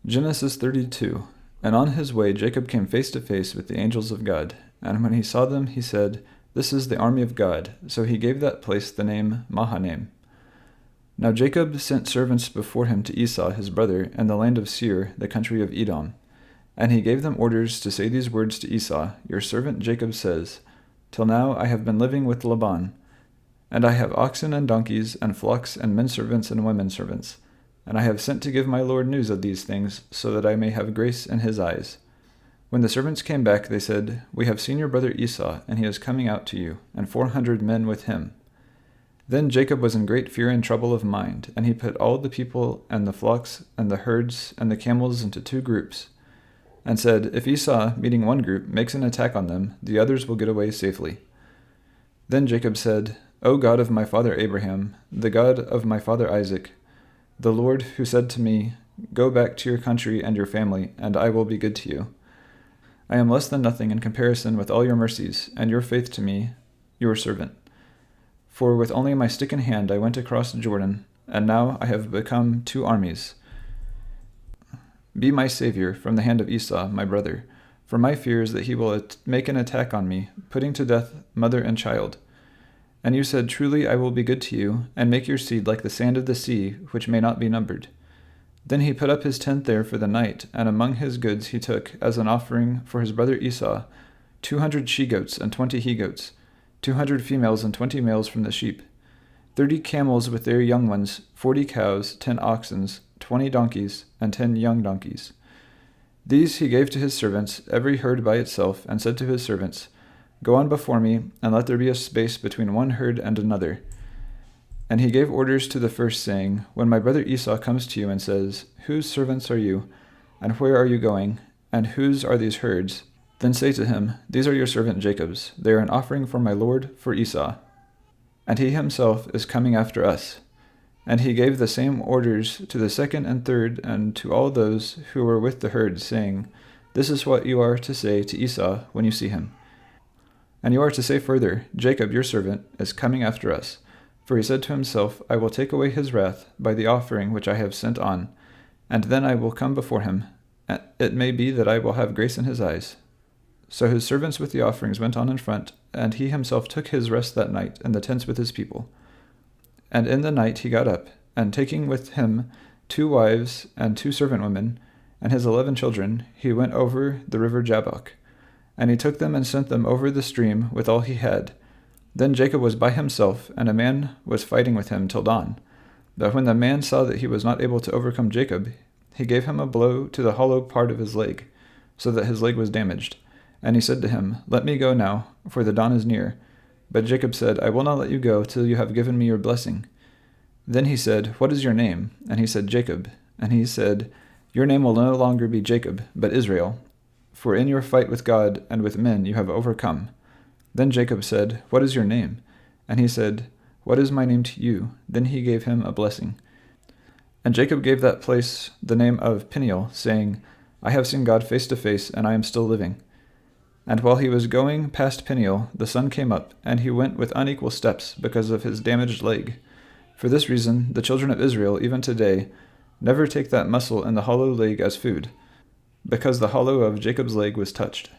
Genesis 32. And on his way Jacob came face to face with the angels of God, and when he saw them he said, This is the army of God. So he gave that place the name Mahanaim. Now Jacob sent servants before him to Esau his brother in the land of Seir, the country of Edom. And he gave them orders to say these words to Esau, Your servant Jacob says, Till now I have been living with Laban, and I have oxen and donkeys and flocks and men servants and women servants. And I have sent to give my lord news of these things, so that I may have grace in his eyes. When the servants came back, they said, We have seen your brother Esau, and he is coming out to you, and 400 men with him. Then Jacob was in great fear and trouble of mind, and he put all the people and the flocks and the herds and the camels into 2 groups, and said, If Esau, meeting one group, makes an attack on them, the others will get away safely. Then Jacob said, O God of my father Abraham, the God of my father Isaac, the Lord who said to me, Go back to your country and your family, and I will be good to you. I am less than nothing in comparison with all your mercies, and your faith to me, your servant. For with only my stick in hand I went across Jordan, and now I have become 2 armies. Be my savior from the hand of Esau, my brother, for my fear is that he will make an attack on me, putting to death mother and child. And you said, Truly I will be good to you, and make your seed like the sand of the sea, which may not be numbered. Then he put up his tent there for the night, and among his goods he took, as an offering for his brother Esau, 200 she-goats and 20 he-goats, 200 females and 20 males from the sheep, 30 camels with their young ones, 40 cows, 10 oxen, 20 donkeys, and 10 young donkeys. These he gave to his servants, every herd by itself, and said to his servants, Go on before me, and let there be a space between one herd and another. And he gave orders to the first, saying, When my brother Esau comes to you and says, Whose servants are you, and where are you going, and whose are these herds? Then say to him, These are your servant Jacob's. They are an offering for my lord, for Esau. And he himself is coming after us. And he gave the same orders to the second and third, and to all those who were with the herds, saying, This is what you are to say to Esau when you see him. And you are to say further, Jacob, your servant, is coming after us. For he said to himself, I will take away his wrath by the offering which I have sent on, and then I will come before him. It may be that I will have grace in his eyes. So his servants with the offerings went on in front, and he himself took his rest that night in the tents with his people. And in the night he got up, and taking with him 2 wives and 2 servant women, and his 11 children, he went over the river Jabbok. And he took them and sent them over the stream with all he had. Then Jacob was by himself, and a man was fighting with him till dawn. But when the man saw that he was not able to overcome Jacob, he gave him a blow to the hollow part of his leg, so that his leg was damaged. And he said to him, Let me go now, for the dawn is near. But Jacob said, I will not let you go till you have given me your blessing. Then he said, What is your name? And he said, Jacob. And he said, Your name will no longer be Jacob, but Israel. For in your fight with God and with men you have overcome. Then Jacob said, What is your name? And he said, What is my name to you? Then he gave him a blessing. And Jacob gave that place the name of Peniel, saying, I have seen God face to face, and I am still living. And while he was going past Peniel, the sun came up, and he went with unequal steps because of his damaged leg. For this reason, the children of Israel, even today, never take that muscle in the hollow leg as food, because the hollow of Jacob's leg was touched.